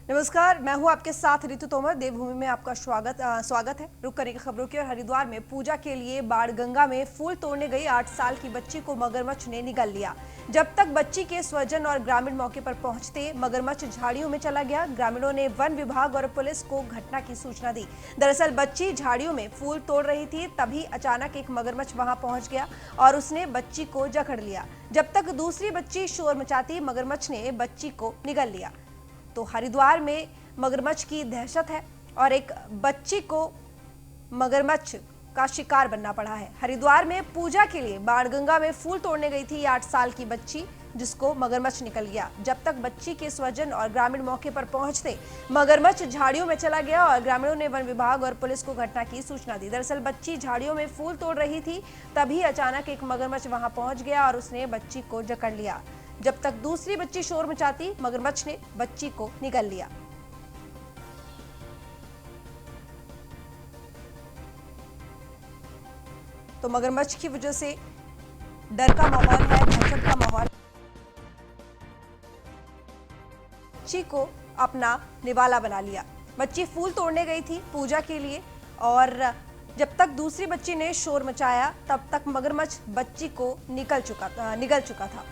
नमस्कार, मैं हूं आपके साथ ऋतु तोमर। देवभूमि में आपका स्वागत है। रुक करेंगे खबरों की। और हरिद्वार में पूजा के लिए बाणगंगा में फूल तोड़ने गई 8 साल की बच्ची को मगरमच्छ ने निगल लिया। जब तक बच्ची के स्वजन और ग्रामीण मौके पर पहुंचते, मगरमच्छ झाड़ियों में चला गया। ग्रामीणों ने वन विभाग और पुलिस को घटना की सूचना दी। दरअसल बच्ची झाड़ियों में फूल तोड़ रही थी, तभी अचानक एक मगरमच्छ वहां पहुंच गया और उसने बच्ची को जकड़ लिया। जब तक दूसरी बच्ची शोर मचाती, मगरमच्छ ने बच्ची को निगल लिया। तो हरिद्वार में मगरमच्छ की दहशत है और एक बच्ची को मगरमच्छ का शिकार बनना पड़ा है। हरिद्वार में पूजा के लिए बाणगंगा में फूल तोड़ने गई थी 8 साल की बच्ची, जिसको मगरमच्छ निकल गया। जब तक बच्ची के स्वजन और ग्रामीण मौके पर पहुंचते, मगरमच्छ झाड़ियों में चला गया और ग्रामीणों ने वन विभाग और पुलिस को घटना की सूचना दी। दरअसल बच्ची झाड़ियों में फूल तोड़ रही थी, तभी अचानक एक मगरमच्छ वहां पहुंच गया और उसने बच्ची को जकड़ लिया। जब तक दूसरी बच्ची शोर मचाती, मगरमच्छ ने बच्ची को निगल लिया। तो मगरमच्छ की वजह से डर का माहौल है, दहशत का माहौल। बच्ची को अपना निवाला बना लिया। बच्ची फूल तोड़ने गई थी पूजा के लिए और जब तक दूसरी बच्ची ने शोर मचाया, तब तक मगरमच्छ बच्ची को निगल चुका था।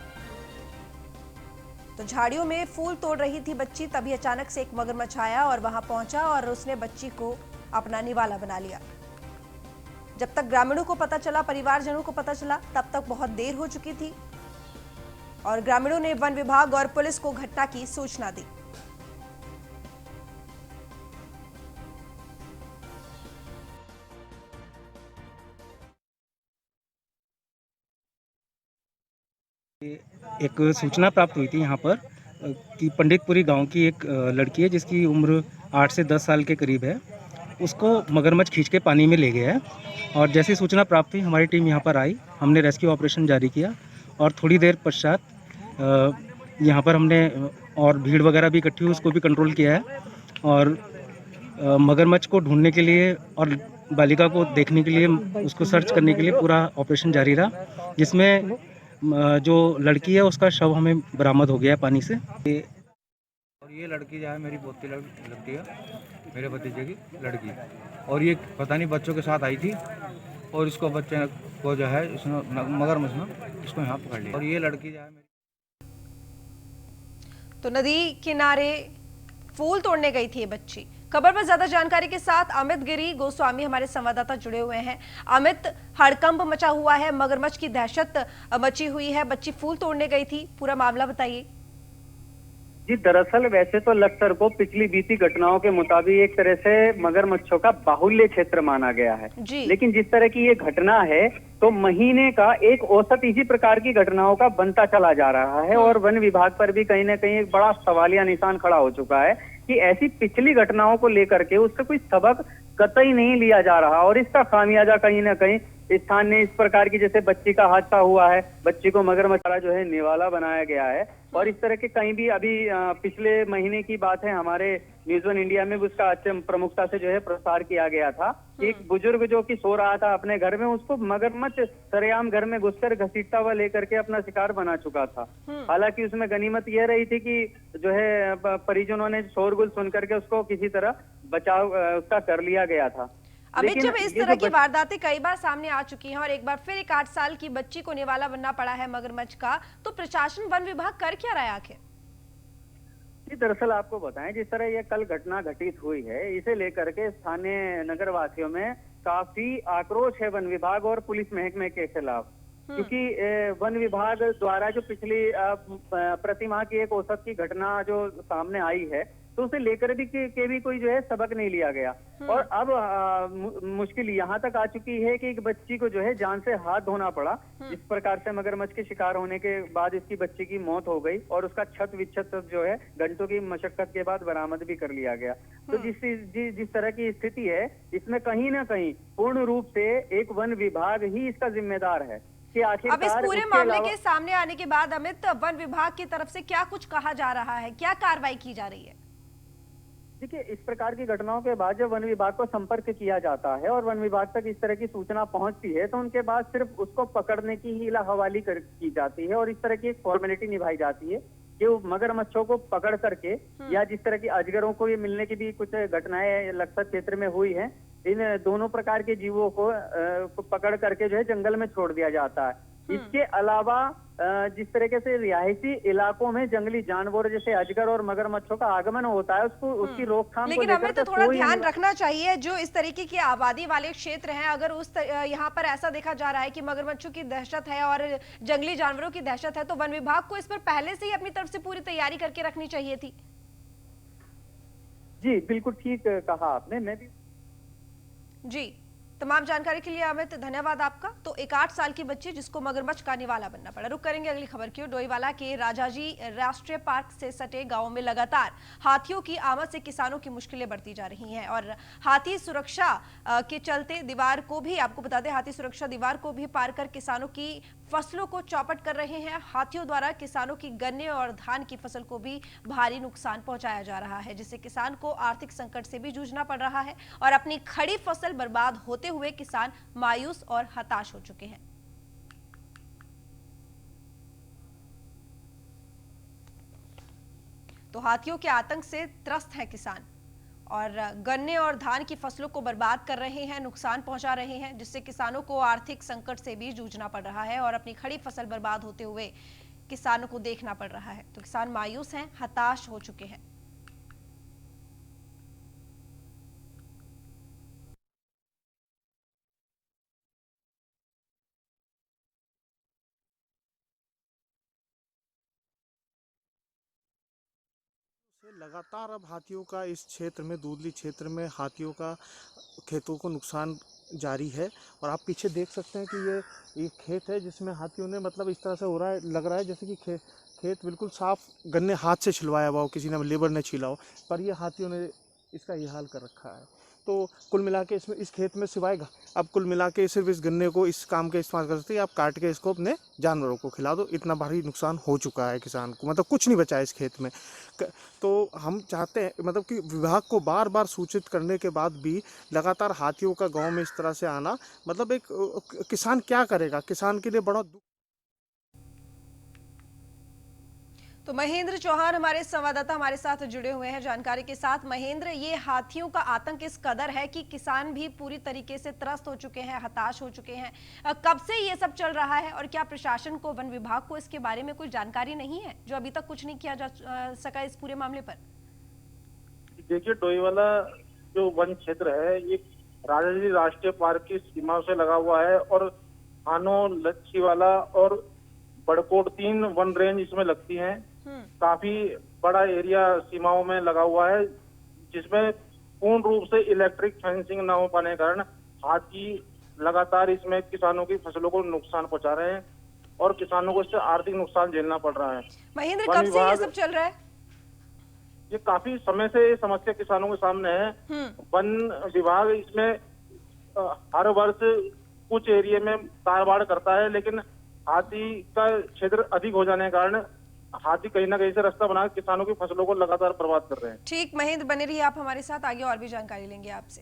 तो झाड़ियों में फूल तोड़ रही थी बच्ची, तभी अचानक से एक मगरमच्छ आया और वहां पहुंचा और उसने बच्ची को अपना निवाला बना लिया। जब तक ग्रामीणों को पता चला, परिवारजनों को पता चला, तब तक बहुत देर हो चुकी थी और ग्रामीणों ने वन विभाग और पुलिस को घटना की सूचना दी। एक सूचना प्राप्त हुई थी यहाँ पर कि पंडितपुरी गांव की एक लड़की है जिसकी उम्र 8 से 10 साल के करीब है। उसको मगरमच्छ खींच के पानी में ले गया है और जैसी सूचना प्राप्त हुई, हमारी टीम यहाँ पर आई। हमने रेस्क्यू ऑपरेशन जारी किया और थोड़ी देर पश्चात यहाँ पर हमने और भीड़ वगैरह भी इकट्ठी हुई, उसको भी कंट्रोल किया है और मगरमच्छ को ढूंढने के लिए और बालिका को देखने के लिए, उसको सर्च करने के लिए पूरा ऑपरेशन जारी रहा, जिसमें जो लड़की है उसका शव हमें बरामद हो गया पानी से। और ये लड़की जो है मेरी पोती लगती है, मेरे भतीजे की लड़की। और ये पता नहीं बच्चों के साथ आई थी और इसको बच्चे को जो है इसने मगरमच्छ ने इसको यहाँ पकड़ लिया। और ये लड़की जो है तो नदी किनारे फूल तोड़ने गई थी ये बच्ची। खबर पर ज्यादा जानकारी के साथ अमित गिरी गोस्वामी हमारे संवाददाता जुड़े हुए हैं। अमित, हड़कंप मचा हुआ है, मगरमच्छ की दहशत मची हुई है, बच्ची फूल तोड़ने गई थी, पूरा मामला बताइए। जी, दरअसल वैसे तो लखसर को पिछली बीती घटनाओं के मुताबिक एक तरह से मगरमच्छों का बाहुल्य क्षेत्र माना गया है, लेकिन जिस तरह की ये घटना है तो महीने का एक औसत इसी प्रकार की घटनाओं का बनता चला जा रहा है और वन विभाग पर भी कहीं ना कहीं एक बड़ा सवालिया निशान खड़ा हो चुका है कि ऐसी पिछली घटनाओं को लेकर के उससे कोई सबक कतई नहीं लिया जा रहा और इसका खामियाजा कहीं ना कहीं स्थान ने इस प्रकार की, जैसे बच्ची का हादसा हुआ है, बच्ची को मगरमच्छ जो है निवाला बनाया गया है और इस तरह के कहीं भी अभी पिछले महीने की बात है, हमारे न्यूज़ वन इंडिया में भी उसका प्रमुखता से जो है प्रसार किया गया था। एक बुजुर्ग जो कि सो रहा था अपने घर में, उसको मगरमच्छ सरेआम घर में घुसकर घसीटता हुआ लेकर के अपना शिकार बना चुका था। हालांकि उसमें गनीमत यह रही थी कि जो है परिजनों ने शोरगुल सुन करके उसको किसी तरह बचाव उसका कर लिया गया था। अमित, जब इस तरह की वारदातें कई बार सामने आ चुकी हैं और एक बार फिर एक 8 साल की बच्ची को निवाला बनना पड़ा है मगरमच्छ का, तो प्रशासन, वन विभाग कर क्या रहा है आखिर? जी, दरअसल आपको बताएं, जिस तरह ये कल घटना घटित हुई है, इसे लेकर के स्थानीय नगरवासियों में काफी आक्रोश है वन विभाग और पुलिस महकमे के खिलाफ, क्योंकि वन विभाग द्वारा जो पिछली प्रतिमाह की एक औसत की घटना जो सामने आई है, तो उसे लेकर भी के भी कोई जो है सबक नहीं लिया गया और अब मुश्किल यहाँ तक आ चुकी है कि एक बच्ची को जो है जान से हाथ धोना पड़ा। इस प्रकार से मगरमच्छ के शिकार होने के बाद इसकी बच्ची की मौत हो गई और उसका छत विच्छत जो है घंटों की मशक्कत के बाद बरामद भी कर लिया गया। तो जिस तरह की स्थिति है, इसमें कहीं ना कहीं पूर्ण रूप से एक वन विभाग ही इसका जिम्मेदार है कि आखिर अब इस पूरे मामले के सामने आने के बाद अमित, वन विभाग की तरफ से क्या कुछ कहा जा रहा है, क्या कार्रवाई की जा रही है? देखिए, इस प्रकार की घटनाओं के बाद जब वन विभाग को संपर्क किया जाता है और वन विभाग तक इस तरह की सूचना पहुंचती है, तो उनके बाद सिर्फ उसको पकड़ने की ही हवाली की जाती है और इस तरह की एक फॉर्मेलिटी निभाई जाती है कि वो मगरमच्छों को पकड़ करके या जिस तरह की अजगरों को ये मिलने की भी कुछ घटनाएं लक्सर क्षेत्र में हुई हैं, इन दोनों प्रकार के जीवों को पकड़ करके जो है जंगल में छोड़ दिया जाता है। इसके अलावा जिस तरीके से रिहायशी इलाकों में जंगली जानवर जैसे अजगर और मगरमच्छों का आगमन होता है, उसको उसकी रोकथाम को लेकिन लेकर हमें तो के थोड़ा कोई ध्यान रखना चाहिए, जो इस तरीके की आबादी वाले क्षेत्र हैं, अगर यहाँ पर ऐसा देखा जा रहा है कि मगरमच्छों की दहशत है और जंगली जानवरों की दहशत है, तो वन विभाग को इस पर पहले से ही अपनी तरफ से पूरी तैयारी करके रखनी चाहिए थी। जी बिल्कुल ठीक कहा आपने। मैं भी जी, तमाम जानकारी के लिए अमित धन्यवाद आपका। तो एक 8 साल की बच्ची जिसको मगरमच्छ का निवाला बनना पड़ा। रुक करेंगे अगली खबर की ओर। डोईवाला के राजाजी राष्ट्रीय पार्क से सटे गांव में लगातार हाथियों की आमद से किसानों की मुश्किलें बढ़ती जा रही हैं और हाथी सुरक्षा के चलते दीवार को भी, आपको बता दें, हाथी सुरक्षा दीवार को भी पार कर किसानों की फसलों को चौपट कर रहे हैं। हाथियों द्वारा किसानों की गन्ने और धान की फसल को भी भारी नुकसान पहुंचाया जा रहा है, जिससे किसान को आर्थिक संकट से भी जूझना पड़ रहा है और अपनी खड़ी फसल बर्बाद होते हुए किसान मायूस और हताश हो चुके हैं। तो हाथियों के आतंक से त्रस्त हैं किसान और गन्ने और धान की फसलों को बर्बाद कर रहे हैं, नुकसान पहुंचा रहे हैं, जिससे किसानों को आर्थिक संकट से भी जूझना पड़ रहा है और अपनी खड़ी फसल बर्बाद होते हुए किसानों को देखना पड़ रहा है। तो किसान मायूस हैं, हताश हो चुके हैं। लगातार अब हाथियों का इस क्षेत्र में, दूधली क्षेत्र में हाथियों का खेतों को नुकसान जारी है। और आप पीछे देख सकते हैं कि ये खेत है जिसमें हाथियों ने, मतलब इस तरह से हो रहा है, लग रहा है जैसे कि खेत बिल्कुल साफ गन्ने हाथ से छिलवाया हुआ हो, किसी ने लेबर ने छिला हो, पर ये हाथियों ने इसका ये हाल कर रखा है। तो कुल मिला के इसमें, इस खेत में सिवाय अब कुल मिला के सिर्फ इस गन्ने को इस काम के इस्तेमाल कर सकते हैं, आप काट के इसको अपने जानवरों को खिला दो। इतना भारी नुकसान हो चुका है किसान को, मतलब कुछ नहीं बचा है इस खेत में। तो हम चाहते हैं मतलब कि विभाग को बार बार सूचित करने के बाद भी लगातार हाथियों का गांव में इस तरह से आना, मतलब एक किसान क्या करेगा, किसान के लिए बड़ा दुख। तो महेंद्र चौहान हमारे संवाददाता हमारे साथ जुड़े हुए हैं जानकारी के साथ। महेंद्र, ये हाथियों का आतंक इस कदर है कि किसान भी पूरी तरीके से त्रस्त हो चुके हैं, हताश हो चुके हैं। कब से ये सब चल रहा है और क्या प्रशासन को, वन विभाग को इसके बारे में कुछ जानकारी नहीं है, जो अभी तक कुछ नहीं किया जा सका इस पूरे मामले पर? देखिए, डोईवाला जो वन क्षेत्र है ये राजाजी राष्ट्रीय पार्क की सीमाओं से लगा हुआ है और खानो, लच्छीवाला और बड़कोट 3 वन रेंज इसमें लगती हैं। काफी बड़ा एरिया सीमाओं में लगा हुआ है, जिसमें पूर्ण रूप से इलेक्ट्रिक फेंसिंग न हो पाने के कारण हाथी लगातार इसमें किसानों की फसलों को नुकसान पहुंचा रहे हैं और किसानों को इससे आर्थिक नुकसान झेलना पड़ रहा है। महेंद्र, कब से ये सब चल रहा है? ये काफी समय से ये समस्या किसानों के सामने है। वन विभाग इसमें हर वर्ष कुछ एरिया में तारबाड़ करता है, लेकिन हाथी का क्षेत्र अधिक हो जाने के कारण हाथी कहीं ना कहीं से रास्ता बना किसानों की फसलों को लगातार बर्बाद कर रहे हैं। ठीक महेंद्र, बने रहिए आप हमारे साथ, आगे और भी जानकारी लेंगे आपसे।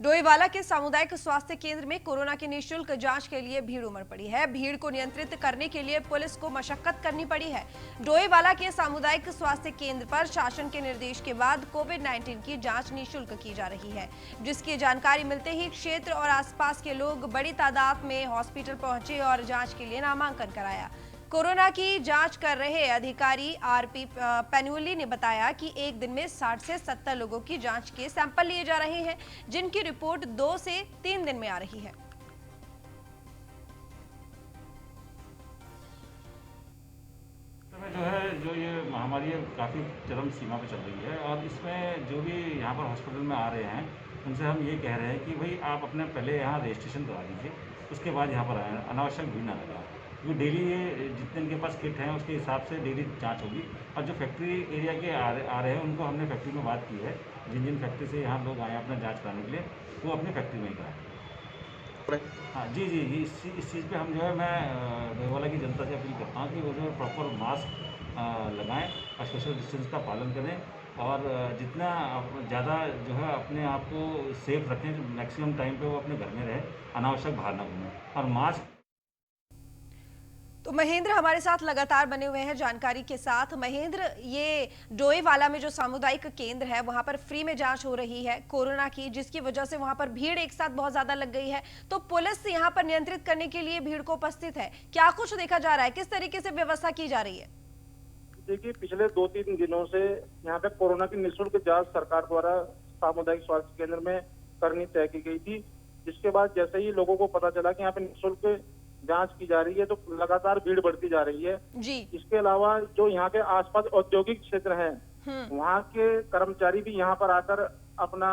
डोईवाला के सामुदायिक स्वास्थ्य केंद्र में कोरोना की निःशुल्क जांच के लिए भीड़ उमड़ पड़ी है। भीड़ को नियंत्रित करने के लिए पुलिस को मशक्कत करनी पड़ी है। डोईवाला के सामुदायिक स्वास्थ्य केंद्र पर शासन के निर्देश के बाद कोविड-19 की जांच निःशुल्क की जा रही है, जिसकी जानकारी मिलते ही क्षेत्र और आसपास के लोग बड़ी तादाद में हॉस्पिटल पहुंचे और जांच के लिए नामांकन कराया। कोरोना की जांच कर रहे अधिकारी आरपी पेन्युली ने बताया कि एक दिन में 60 से 70 लोगों की जांच के सैंपल लिए जा रहे हैं, जिनकी रिपोर्ट 2 से 3 दिन में आ रही है। जो ये महामारी है काफ़ी चरम सीमा पर चल रही है और इसमें जो भी यहाँ पर हॉस्पिटल में आ रहे हैं उनसे हम ये कह रहे हैं कि भाई आप अपने पहले यहाँ रजिस्ट्रेशन करा लीजिए, उसके बाद यहाँ पर आए, अनावश्यक भीड़ ना लगा। क्योंकि डेली ये जितने इनके पास किट हैं उसके हिसाब से डेली जांच होगी। और जो फैक्ट्री एरिया के आ रहे हैं उनको हमने फैक्ट्री में बात की है, जिन फैक्ट्री से यहाँ लोग आए हैं अपना जाँच कराने के लिए, वो अपनी फैक्ट्री में ही कराएँ। हाँ जी, इस चीज़ पे हम जो है, मैं डोईवाला की जनता से अपील करता हूँ कि वो जो है प्रॉपर मास्क लगाएं और सोशल डिस्टेंस का पालन करें और जितना ज़्यादा जो है अपने आप को सेफ रखें, मैक्सिमम टाइम पे वो अपने घर में रहे, अनावश्यक बाहर ना घूमें और मास्क। तो महेंद्र हमारे साथ लगातार बने हुए हैं जानकारी के साथ। महेंद्र, ये डोईवाला में जो सामुदायिक केंद्र है वहां पर फ्री में जांच हो रही है कोरोना की, जिसकी वजह से वहां पर भीड़ एक साथ बहुत ज्यादा लग गई है। तो पुलिस यहां पर नियंत्रित करने के लिए भीड़ को उपस्थित है, क्या कुछ देखा जा रहा है, किस तरीके से व्यवस्था की जा रही है? देखिए, पिछले 2-3 दिनों से यहाँ पे कोरोना की निःशुल्क जांच सरकार द्वारा सामुदायिक स्वास्थ्य केंद्र में करनी तय की गई थी, जिसके बाद जैसे ही लोगों को पता चला कि यहाँ पे निःशुल्क जांच की जा रही है तो लगातार भीड़ बढ़ती जा रही है जी। इसके अलावा जो यहाँ के आसपास औद्योगिक क्षेत्र हैं वहाँ के कर्मचारी भी यहाँ पर आकर अपना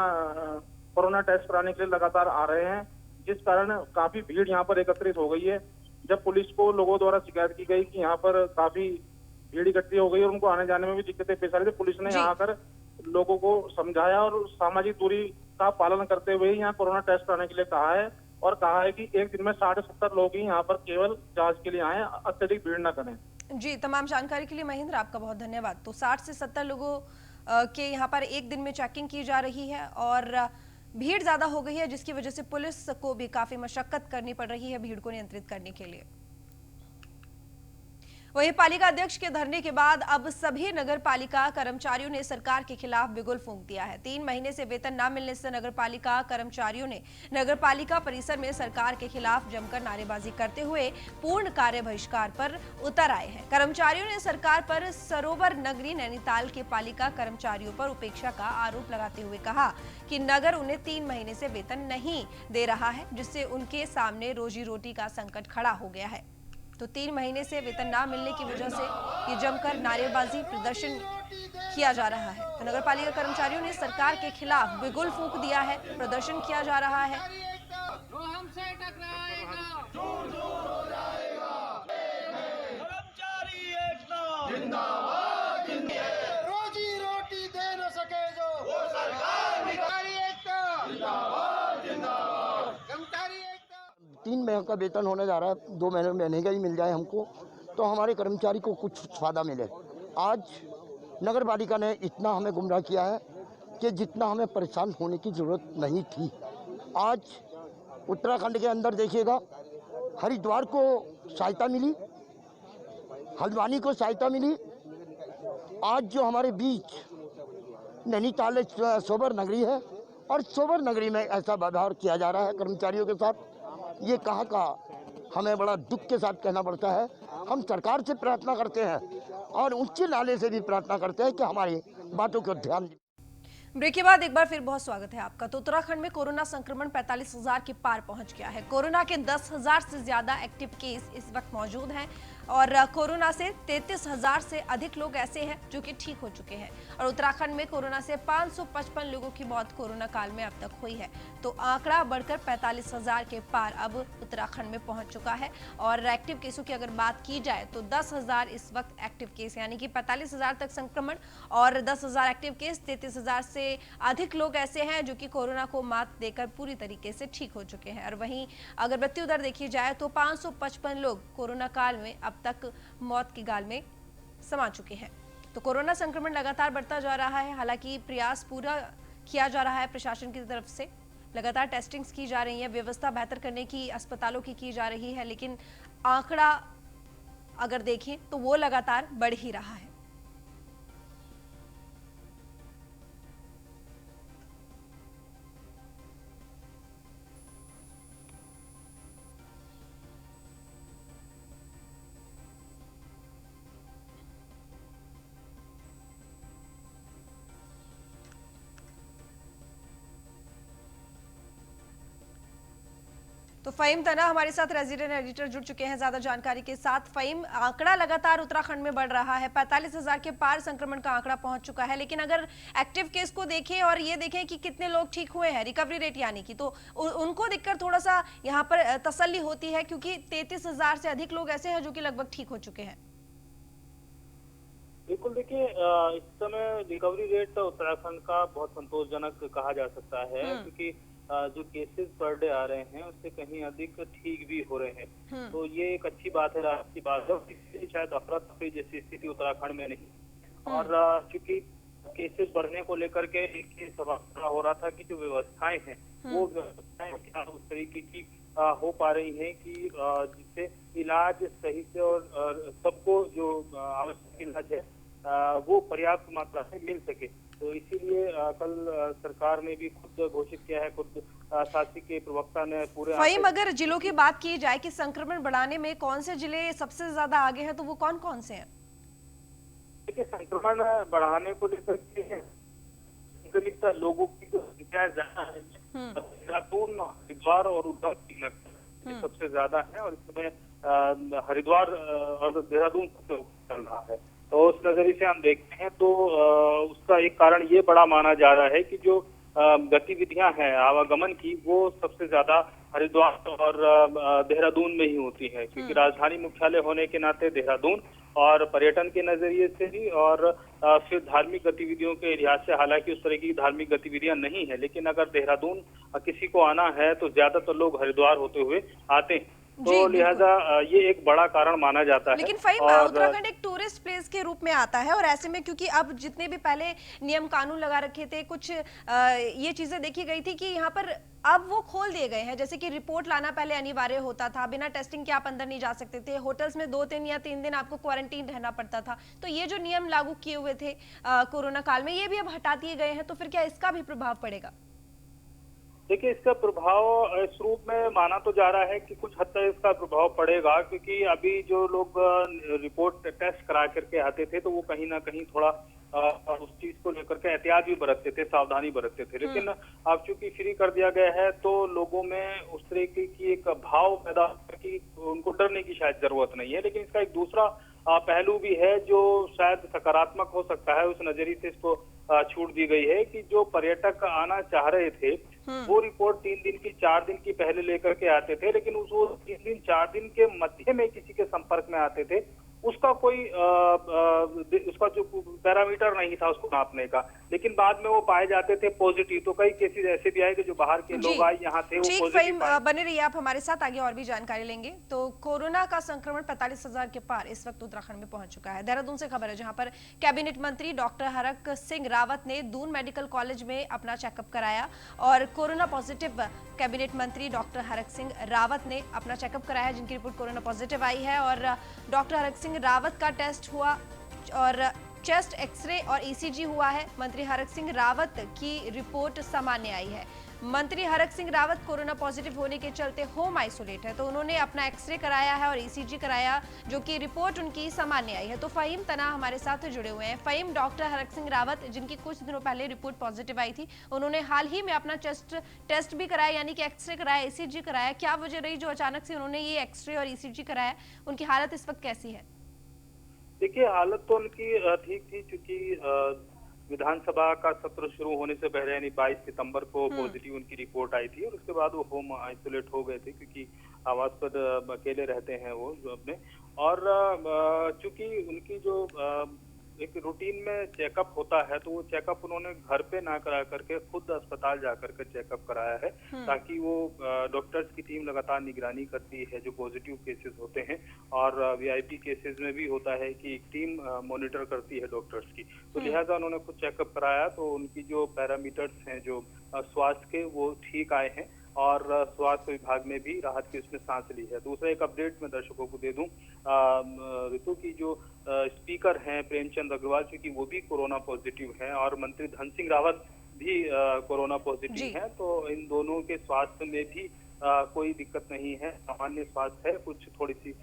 कोरोना टेस्ट कराने के लिए लगातार आ रहे हैं, जिस कारण काफी भीड़ यहाँ पर एकत्रित हो गई है। जब पुलिस को लोगों द्वारा शिकायत की गई कि यहाँ पर काफी भीड़ इकट्ठी हो गई और उनको आने जाने में भी दिक्कतें पेश आ रही थी, पुलिस ने यहाँ आकर लोगों को समझाया और सामाजिक दूरी का पालन करते हुए यहाँ कोरोना टेस्ट कराने के लिए कहा है और कहा है कि एक दिन में 60-70 लोग ही यहाँ पर केवल जांच के लिए आए, अत्यधिक भीड़ न करें। जी, तमाम जानकारी के लिए महेंद्र आपका बहुत धन्यवाद। तो 60 से 70 लोगों के यहाँ पर एक दिन में चेकिंग की जा रही है और भीड़ ज्यादा हो गई है, जिसकी वजह से पुलिस को भी काफी मशक्कत करनी पड़ रही है भीड़ को नियंत्रित करने के लिए। वहीं पालिका अध्यक्ष के धरने के बाद अब सभी नगर पालिका कर्मचारियों ने सरकार के खिलाफ बिगुल फूंक दिया है। 3 महीने से वेतन न मिलने से नगर पालिका कर्मचारियों ने नगर पालिका परिसर में सरकार के खिलाफ जमकर नारेबाजी करते हुए पूर्ण कार्य बहिष्कार पर उतर आए हैं। कर्मचारियों ने सरकार पर सरोवर नगरी नैनीताल के पालिका कर्मचारियों पर उपेक्षा का आरोप लगाते हुए कहा कि नगर उन्हें 3 महीने से वेतन नहीं दे रहा है, जिससे उनके सामने रोजी रोटी का संकट खड़ा हो गया है। तो 3 महीने से वेतन ना मिलने की वजह से ये जमकर नारेबाजी प्रदर्शन किया जा रहा है। तो नगर पालिका कर्मचारियों ने सरकार के खिलाफ बिगुल फूंक दिया है, प्रदर्शन किया जा रहा है। रोजी रोटी दे न सके जो वो सरकार कर्मचारी एकता जिंदाबाद जिंदाबाद कर्मचारी एकता। 3 महीने का वेतन होने जा रहा है, 2 महीने का ही मिल जाए हमको तो हमारे कर्मचारी को कुछ फायदा मिले। आज नगर पालिका ने इतना हमें गुमराह किया है कि जितना हमें परेशान होने की ज़रूरत नहीं थी। आज उत्तराखंड के अंदर देखिएगा, हरिद्वार को सहायता मिली, हल्द्वानी को सहायता मिली। आज जो हमारे बीच नैनीताल सोबर नगरी है और सोबर नगरी में ऐसा व्यवहार किया जा रहा है कर्मचारियों के साथ, ये कहाँ का हमें बड़ा दुख के साथ कहना पड़ता है। हम सरकार से प्रार्थना करते हैं और उच्च न्यायालय से भी प्रार्थना करते हैं कि हमारी बातों को ध्यान दें। ब्रेक के बाद एक बार फिर बहुत स्वागत है आपका। तो उत्तराखंड में कोरोना संक्रमण 45,000 के पार पहुंच गया है। कोरोना के 10,000 से ज्यादा एक्टिव केस इस वक्त मौजूद हैं और कोरोना से 33,000 से अधिक लोग ऐसे हैं जो कि ठीक हो चुके हैं। और उत्तराखंड में कोरोना से 555 लोगों की मौत कोरोना काल में अब तक हुई है। तो आंकड़ा बढ़कर 45,000 के पार अब उत्तराखंड में पहुंच चुका है। और एक्टिव केसों की अगर बात की जाए तो 10,000 इस वक्त एक्टिव केस, यानी कि 45,000 तक संक्रमण और 10,000 एक्टिव केस, 33,000 से अधिक लोग ऐसे हैं जो कि कोरोना को मात देकर पूरी तरीके से ठीक हो चुके हैं। और वहीं अगर मृत्यु दर देखी जाए तो 555 लोग कोरोना काल में अब तक मौत की गाल में समा चुके हैं। तो कोरोना संक्रमण लगातार बढ़ता जा रहा है। हालांकि प्रयास पूरा किया जा रहा है प्रशासन की तरफ से, लगातार टेस्टिंग्स की जा रही है, व्यवस्था बेहतर करने की अस्पतालों की जा रही है, लेकिन आंकड़ा अगर देखें तो वो लगातार बढ़ ही रहा है। तो फ़हीम तना हमारे साथ रेजिडेंट एडिटर जुड़ चुके हैं ज्यादा जानकारी के साथ। फ़हीम, आंकड़ा लगातार उत्तराखंड में बढ़ रहा है, 45,000 के पार संक्रमण का आंकड़ा पहुंच चुका है, लेकिन अगर एक्टिव केस को देखें और ये देखें कि कितने लोग ठीक हुए हैं, रिकवरी रेट यानी कि, तो उनको देखकर थोड़ा सा यहाँ पर तसल्ली होती है, क्योंकि 33,000 से अधिक लोग ऐसे हैं जो कि लगभग ठीक हो चुके हैं। बिल्कुल, देखिए इस समय रिकवरी रेट उत्तराखंड का बहुत संतोषजनक कहा जा सकता है, क्योंकि जो केसेस पर डे आ रहे हैं उससे कहीं अधिक ठीक भी हो रहे हैं। तो ये एक अच्छी बात है, राहत की बात है। शायद अफरा तफरी जैसी स्थिति उत्तराखंड में नहीं। और चूंकि केसेस बढ़ने को लेकर के एक सवाल हो रहा था कि जो व्यवस्थाएं हैं वो व्यवस्थाएं क्या उस तरीके की हो पा रही हैं कि जिससे इलाज सही से और सबको जो आवश्यक इलाज है वो पर्याप्त मात्रा में मिल सके। तो इसीलिए कल सरकार ने भी खुद घोषित किया है, खुद शासन के प्रवक्ता ने पूरे फहीम, अगर जिलों की बात की जाए कि संक्रमण बढ़ाने में कौन से जिले सबसे ज्यादा आगे हैं, तो वो कौन कौन से हैं? देखिए, संक्रमण बढ़ाने को लेकर के संक्रमित लोगों की जो संख्या ज्यादा है, देहरादून, हरिद्वार और उधमसिंह नगर सबसे ज्यादा है, और इसमें हरिद्वार और देहरादून सबसे ऊपर चल रहा है। तो उस नजरिए से हम देखते हैं तो उसका एक कारण ये बड़ा माना जा रहा है कि जो गतिविधियां हैं आवागमन की, वो सबसे ज्यादा हरिद्वार और देहरादून में ही होती है, क्योंकि राजधानी मुख्यालय होने के नाते देहरादून, और पर्यटन के नजरिए से भी, और फिर धार्मिक गतिविधियों के लिहाज से, हालांकि उस तरह की धार्मिक गतिविधियां नहीं है, लेकिन अगर देहरादून किसी को आना है तो ज्यादातर लोग हरिद्वार होते हुए आते हैं। तो लिहाजा ये एक बड़ा कारण माना जाता है। लेकिन फहीम, उत्तराखंड एक टूरिस्ट प्लेस के रूप में आता है, और ऐसे में क्योंकि अब जितने भी पहले नियम कानून लगा रखे थे, कुछ ये चीजें देखी गई थी कि यहाँ पर अब वो खोल दिए गए हैं, जैसे कि रिपोर्ट लाना पहले अनिवार्य होता था, बिना टेस्टिंग के आप अंदर नहीं जा सकते थे, होटल्स में 2 या 3 दिन आपको क्वारंटीन रहना पड़ता था। तो ये जो नियम लागू किए हुए थे कोरोना काल में, ये भी अब हटा दिए गए हैं, तो फिर क्या इसका भी प्रभाव पड़ेगा? देखिए, इसका प्रभाव इस रूप में माना तो जा रहा है कि कुछ हद तक इसका प्रभाव पड़ेगा, क्योंकि अभी जो लोग रिपोर्ट टेस्ट करा करके आते थे तो वो कहीं ना कहीं थोड़ा उस चीज को लेकर के एहतियात भी बरतते थे, सावधानी बरतते थे। लेकिन अब चूंकि फ्री कर दिया गया है तो लोगों में उस तरीके की एक भाव पैदा कि उनको डरने की शायद जरूरत नहीं है। लेकिन इसका एक दूसरा पहलू भी है जो शायद सकारात्मक हो सकता है, उस नजरिए से इसको छूट दी गई है कि जो पर्यटक आना चाह रहे थे वो रिपोर्ट 3 दिन की 4 दिन की पहले लेकर के आते थे, लेकिन उस 3 दिन 4 दिन के मध्य में किसी के संपर्क में आते थे, उसका कोई उसका जो पैरामीटर नहीं था उसको नापने का, लेकिन बाद में वो पाए जाते थे पॉजिटिव। तो कई केसेस ऐसे भी आए कि जो बाहर के लोग आए यहाँ थे वो पॉजिटिव पाए। बने रहिए आप हमारे साथ, आगे और भी जानकारी लेंगे। तो कोरोना का संक्रमण 45,000 के पार इस वक्त उत्तराखंड में पहुंच चुका है। देहरादून से खबर है, जहां पर कैबिनेट मंत्री डॉक्टर हरक सिंह रावत ने दून मेडिकल कॉलेज में अपना चेकअप कराया, और कोरोना पॉजिटिव कैबिनेट मंत्री डॉक्टर हरक सिंह रावत ने अपना चेकअप कराया, जिनकी रिपोर्ट कोरोना पॉजिटिव आई है। और डॉक्टर हरक सिंह रावत का टेस्ट हुआ और चेस्ट एक्सरे और ईसीजी हुआ है। मंत्री हरक सिंह रावत की रिपोर्ट सामान्य आई है। मंत्री हरक सिंह रावत कोरोना पॉजिटिव होने के चलते होम आइसोलेट है, तो उन्होंने अपना एक्सरे कराया है और ईसीजी कराया, जो कि रिपोर्ट उनकी सामान्य आई है। तो फहीम तना हमारे साथ जुड़े हुए हैं। फहीम, डॉक्टर हरक सिंह रावत, जिनकी कुछ दिनों पहले रिपोर्ट पॉजिटिव आई थी, उन्होंने हाल ही में अपना टेस्ट भी कराया, यानी कि एक्सरे कराया, ईसीजी कराया। क्या वजह रही जो अचानक से उन्होंने ये एक्सरे और ईसीजी कराया? उनकी हालत इस वक्त कैसी है? देखिए, हालत तो उनकी ठीक थी, क्योंकि विधानसभा का सत्र शुरू होने से पहले यानी 22 सितंबर को पॉजिटिव उनकी रिपोर्ट आई थी, और उसके बाद वो होम आइसोलेट हो गए थे, क्योंकि आवास पर अकेले रहते हैं वो अपने। और चूंकि उनकी जो एक रूटीन में चेकअप होता है, तो वो चेकअप उन्होंने घर पे ना करा करके खुद अस्पताल जाकर के चेकअप कराया है, ताकि वो डॉक्टर्स की टीम लगातार निगरानी करती है जो पॉजिटिव केसेस होते हैं, और वीआईपी केसेस में भी होता है कि एक टीम मॉनिटर करती है डॉक्टर्स की। तो लिहाजा उन्होंने खुद चेकअप कराया, तो उनकी जो पैरामीटर्स हैं जो स्वास्थ्य के, वो ठीक आए हैं, और स्वास्थ्य विभाग ने भी राहत की उसमें सांस ली है। दूसरा एक अपडेट मैं दर्शकों को दे दूं, ऋतु की जो स्पीकर हैं प्रेमचंद अग्रवाल, क्योंकि वो भी कोरोना पॉजिटिव हैं, और मंत्री धन सिंह रावत भी कोरोना पॉजिटिव हैं। तो इन दोनों के स्वास्थ्य में भी कोई दिक्कत नहीं है, सामान्य स्वास्थ्य है। कुछ थोड़ी सी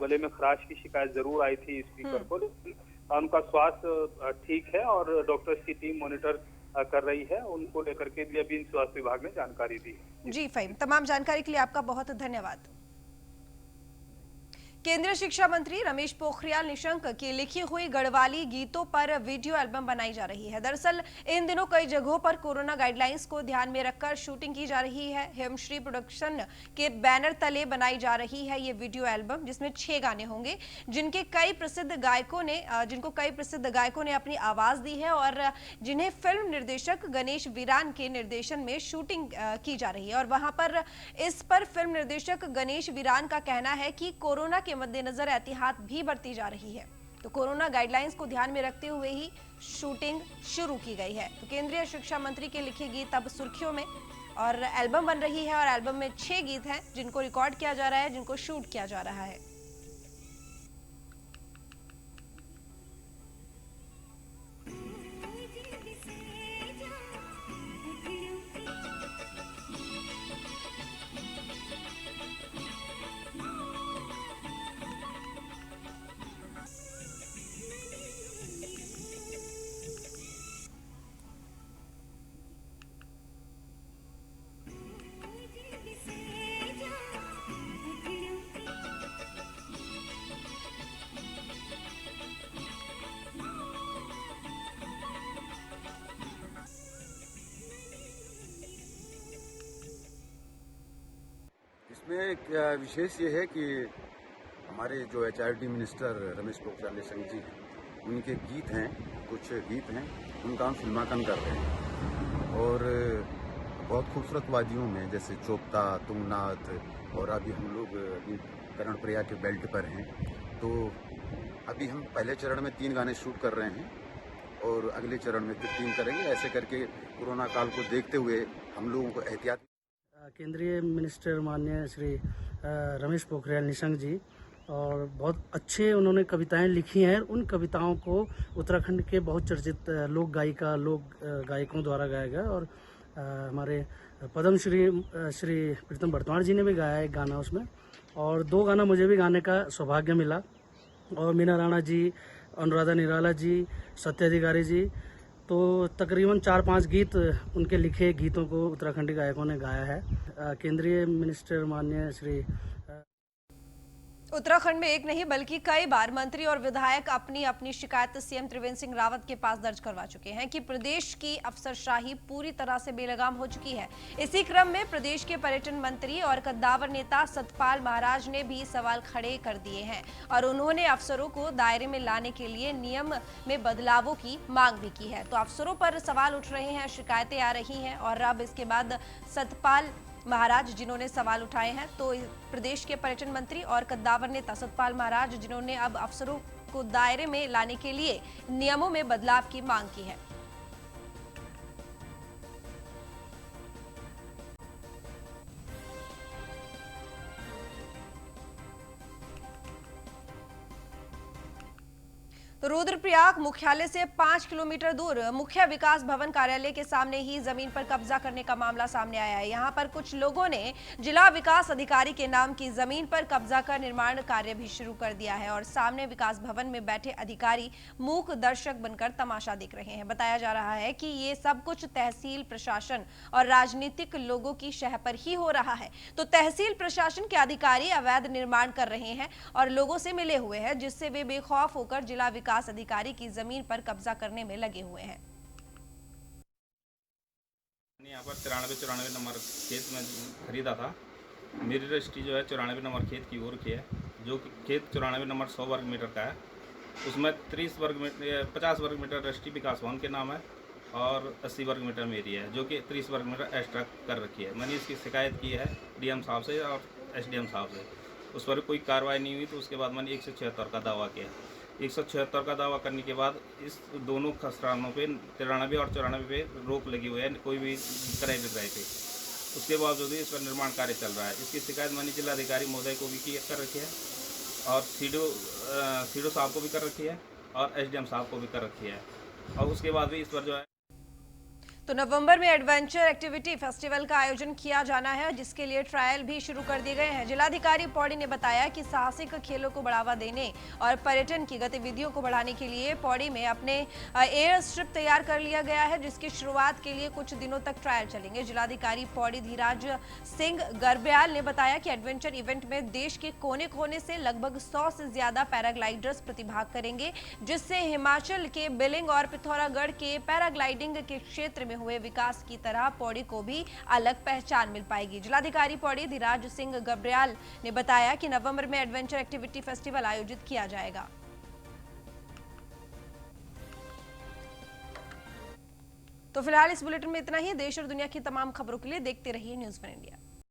गले में खराश की शिकायत जरूर आई थी स्पीकर को, लेकिन उनका स्वास्थ्य ठीक है, और डॉक्टर्स की टीम मॉनिटर कर रही है। उनको लेकर के भी अभी स्वास्थ्य विभाग ने जानकारी दी है। जी फहीम, तमाम जानकारी के लिए आपका बहुत धन्यवाद। केंद्रीय शिक्षा मंत्री रमेश पोखरियाल निशंक की लिखी हुई गढ़वाली गीतों पर वीडियो एल्बम बनाई जा रही है। दरअसल इन दिनों कई जगहों पर कोरोना गाइडलाइंस को ध्यान में रखकर शूटिंग की जा रही है। हेमश्री प्रोडक्शन के बैनर तले बनाई जा रही है ये वीडियो एल्बम, जिसमें 6 गाने होंगे, जिनको कई प्रसिद्ध गायकों ने अपनी आवाज दी है, और जिन्हें फिल्म निर्देशक गणेश वीरान के निर्देशन में शूटिंग की जा रही है। और वहां पर इस पर फिल्म निर्देशक गणेश वीरान का कहना है कि कोरोना के मद्देनजर एहतियात भी बरती जा रही है, तो कोरोना गाइडलाइंस को ध्यान में रखते हुए ही शूटिंग शुरू की गई है। तो केंद्रीय शिक्षा मंत्री के लिखे गीत अब सुर्खियों में, और एल्बम बन रही है और एल्बम में 6 गीत हैं जिनको रिकॉर्ड किया जा रहा है, जिनको शूट किया जा रहा है। इसमें क्या विशेष ये है कि हमारे जो HRD मिनिस्टर रमेश पोखरियाल निशंक जी हैं, उनके गीत हैं, कुछ गीत हैं, उनका हम फिल्मांकन कर रहे हैं और बहुत खूबसूरत वादियों में जैसे चोपता, तुंगनाथ और अभी हम लोग कर्णप्रया के बेल्ट पर हैं। तो अभी हम पहले चरण में 3 गाने शूट कर रहे हैं और अगले चरण में फिर 3 करेंगे। ऐसे करके कोरोना काल को देखते हुए हम लोगों को एहतियात। केंद्रीय मिनिस्टर माननीय श्री रमेश पोखरियाल निशंक जी और बहुत अच्छे उन्होंने कविताएं लिखी हैं। उन कविताओं को उत्तराखंड के बहुत चर्चित लोक गायकों द्वारा गाया गया और हमारे पद्म श्री प्रीतम बर्तवाण जी ने भी गाया एक गाना उसमें, और 2 गाना मुझे भी गाने का सौभाग्य मिला। और मीना राणा जी, अनुराधा निराला जी, सत्य अधिकारी जी, तो तकरीबन 4-5 गीत उनके लिखे गीतों को उत्तराखंडी गायकों ने गाया है। केंद्रीय मिनिस्टर माननीय श्री उत्तराखंड में एक नहीं बल्कि कई बार मंत्री और विधायक अपनी अपनी शिकायत सीएम त्रिवेंद्र सिंह रावत के पास दर्ज करवा चुके हैं कि प्रदेश की अफसरशाही पूरी तरह से बेलगाम हो चुकी है। इसी क्रम में प्रदेश के पर्यटन मंत्री और कद्दावर नेता सतपाल महाराज ने भी सवाल खड़े कर दिए हैं और उन्होंने अफसरों को दायरे में लाने के लिए नियम में बदलावों की मांग भी की है। तो अफसरों पर सवाल उठ रहे हैं, शिकायतें आ रही हैं और अब इसके बाद सतपाल महाराज जिन्होंने सवाल उठाए हैं, तो प्रदेश के पर्यटन मंत्री और कद्दावर नेता सतपाल महाराज जिन्होंने अब अफसरों को दायरे में लाने के लिए नियमों में बदलाव की मांग की है। तो रुद्रप्रयाग मुख्यालय से 5 किलोमीटर दूर मुख्य विकास भवन कार्यालय के सामने ही जमीन पर कब्जा करने का मामला सामने आया है। यहां पर कुछ लोगों ने जिला विकास अधिकारी के नाम की जमीन पर कब्जा कर निर्माण कार्य भी शुरू कर दिया है और सामने विकास भवन में बैठे अधिकारी मूक दर्शक बनकर तमाशा देख रहे हैं। बताया जा रहा है कि ये सब कुछ तहसील प्रशासन और राजनीतिक लोगों की शह पर ही हो रहा है। तो तहसील प्रशासन के अधिकारी अवैध निर्माण कर रहे हैं और लोगों से मिले हुए हैं, जिससे वे बेखौफ होकर जिला विकास अधिकारी की जमीन पर कब्जा करने में लगे हुए हैं। यहाँ पर 94 नंबर खेत में खरीदा था। मेरी रजिस्ट्री जो है 94 नंबर खेत की ओर की है, जो कि खेत 94 नंबर 100 वर्ग मीटर का है। उसमें 50 वर्ग मीटर रजिस्ट्री विकास भवन के नाम है और 80 वर्ग मीटर मेरी है, जो कि 30 वर्ग मीटर एक्स्ट्रा कर रखी है। मैंने इसकी शिकायत की है डीएम साहब से और एसडीएम साहब से, उस पर कोई कार्रवाई नहीं हुई। तो उसके बाद मैंने 176 का दावा किया। 176 का दावा करने के बाद इस दोनों स्थानों पे 93 और 94 पे रोक लगी हुई है, कोई भी क्रय विक्रय पे। उसके बावजूद इस पर निर्माण कार्य चल रहा है। इसकी शिकायत मैंने जिलाधिकारी महोदय को भी कर रखी है और सीडो साहब को भी कर रखी है और एसडीएम साहब को भी कर रखी है। और उसके बाद भी इस पर जो है तो नवंबर में एडवेंचर एक्टिविटी फेस्टिवल का आयोजन किया जाना है, जिसके लिए ट्रायल भी शुरू कर दिए गए हैं। जिलाधिकारी पौड़ी ने बताया कि साहसिक खेलों को बढ़ावा देने और पर्यटन की गतिविधियों को बढ़ाने के लिए पौड़ी में अपने एयर स्ट्रिप तैयार कर लिया गया है, जिसकी शुरुआत के लिए कुछ दिनों तक ट्रायल चलेंगे। जिलाधिकारी पौड़ी धीराज सिंह गर्ब्याल ने बताया कि एडवेंचर इवेंट में देश के कोने कोने से लगभग 100 से ज्यादा पैराग्लाइडर्स प्रतिभाग करेंगे, जिससे हिमाचल के बिलिंग और पिथौरागढ़ के पैराग्लाइडिंग के क्षेत्र हुए विकास की तरह पौड़ी को भी अलग पहचान मिल पाएगी। जिलाधिकारी पौड़ी धीराज सिंह गर्ब्याल ने बताया कि नवंबर में एडवेंचर एक्टिविटी फेस्टिवल आयोजित किया जाएगा। तो फिलहाल इस बुलेटिन में इतना ही। देश और दुनिया की तमाम खबरों के लिए देखते रहिए न्यूज़ 1 इंडिया।